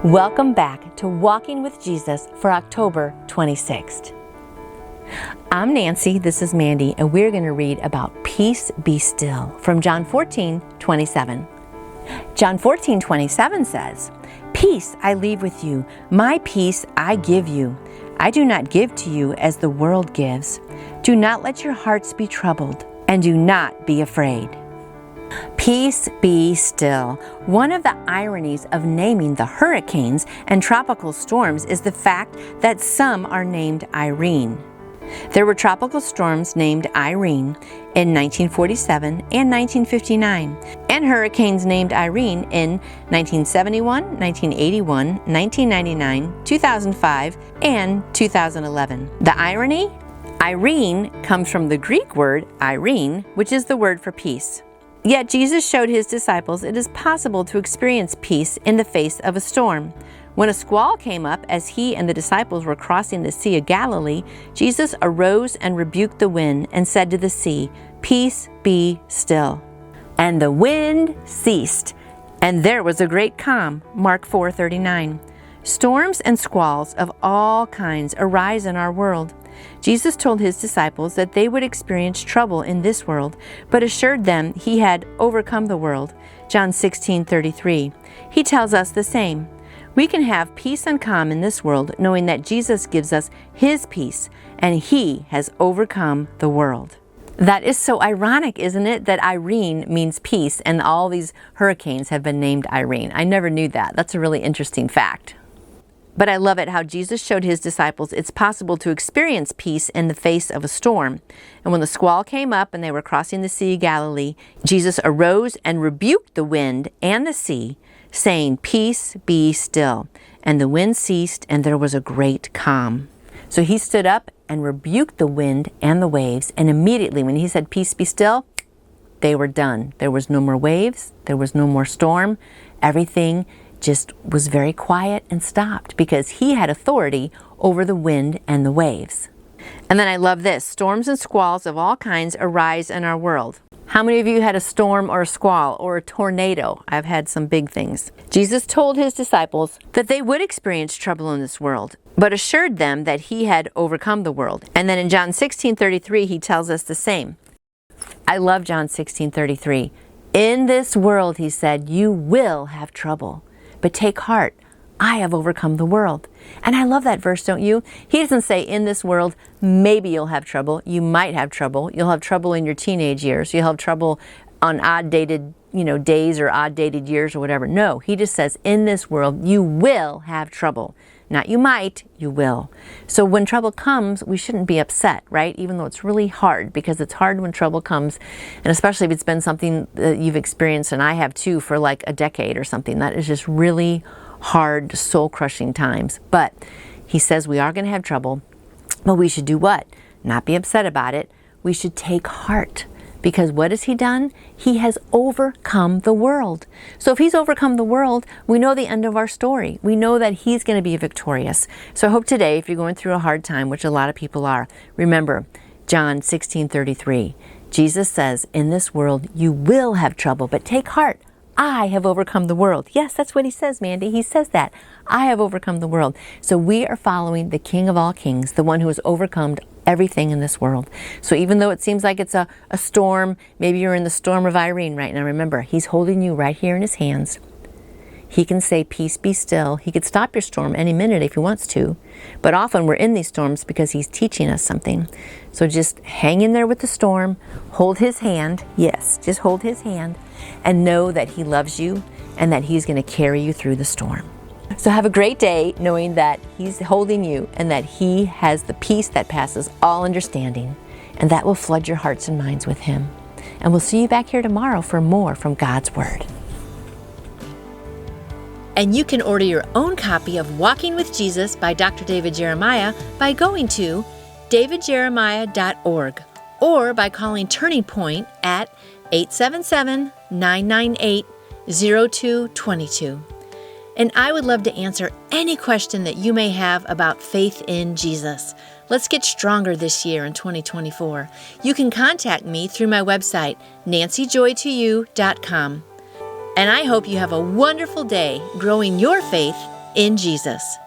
Welcome back to Walking with Jesus for October 26th. I'm Nancy, this is Mandy, and we're going to read about Peace Be Still from John 14:27. John 14:27 says, "Peace I leave with you, my peace I give you. I do not give to you as the world gives. Do not let your hearts be troubled, and do not be afraid." Peace be still. One of the ironies of naming the hurricanes and tropical storms is the fact that some are named Irene. There were tropical storms named Irene in 1947 and 1959, and hurricanes named Irene in 1971, 1981, 1999, 2005, and 2011. The irony? Irene comes from the Greek word Irene, which is the word for peace. Yet Jesus showed his disciples it is possible to experience peace in the face of a storm. When a squall came up as he and the disciples were crossing the Sea of Galilee, Jesus arose and rebuked the wind and said to the sea, "Peace be still." And the wind ceased, and there was a great calm. Mark 4:39. Storms and squalls of all kinds arise in our world. Jesus told his disciples that they would experience trouble in this world, but assured them he had overcome the world. John 16:33. He tells us the same. We can have peace and calm in this world, knowing that Jesus gives us his peace, and he has overcome the world. That is so ironic, isn't it, that Irene means peace, and all these hurricanes have been named Irene. I never knew that. That's a really interesting fact. But I love it how Jesus showed his disciples it's possible to experience peace in the face of a storm. And when the squall came up and they were crossing the Sea of Galilee, Jesus arose and rebuked the wind and the sea, saying, "Peace be still." And the wind ceased, and there was a great calm. So he stood up and rebuked the wind and the waves, and immediately when he said, "Peace be still," they were done. There was no more waves, there was no more storm. Everything just was very quiet and stopped because he had authority over the wind and the waves. And then I love this. Storms and squalls of all kinds arise in our world. How many of you had a storm or a squall or a tornado? I've had some big things. Jesus told his disciples that they would experience trouble in this world, but assured them that he had overcome the world. And then in John 16:33, he tells us the same. I love John 16:33. In this world, he said, you will have trouble. But take heart, I have overcome the world. And I love that verse, don't you? He doesn't say in this world, maybe you'll have trouble. You might have trouble. You'll have trouble in your teenage years. You'll have trouble on odd-dated, days or odd-dated years or whatever. No, he just says in this world, you will have trouble. Not you might, you will. So when trouble comes, we shouldn't be upset, right? Even though it's really hard, because it's hard when trouble comes, and especially if it's been something that you've experienced, and I have too, for like a decade or something. That is just really hard, soul-crushing times. But he says we are going to have trouble, but we should do what? Not be upset about it. We should take heart. Because what has he done? He has overcome the world. So if he's overcome the world, we know the end of our story. We know that he's going to be victorious. So I hope today, if you're going through a hard time, which a lot of people are, remember John 16:33. Jesus says, in this world you will have trouble, but take heart. I have overcome the world. Yes, that's what he says, Mandy. He says that. I have overcome the world. So we are following the King of all kings, the one who has overcome everything in this world. So even though it seems like it's a storm, maybe you're in the storm of Irene right now, remember, he's holding you right here in his hands. He can say, peace be still. He could stop your storm any minute if he wants to. But often we're in these storms because he's teaching us something. So just hang in there with the storm, hold his hand. Yes, just hold his hand and know that he loves you and that he's going to carry you through the storm. So have a great day knowing that he's holding you and that he has the peace that passes all understanding, and that will flood your hearts and minds with him. And we'll see you back here tomorrow for more from God's Word. And you can order your own copy of Walking with Jesus by Dr. David Jeremiah by going to davidjeremiah.org or by calling Turning Point at 877-998-0222. And I would love to answer any question that you may have about faith in Jesus. Let's get stronger this year in 2024. You can contact me through my website, nancyjoytoyou.com. And I hope you have a wonderful day growing your faith in Jesus.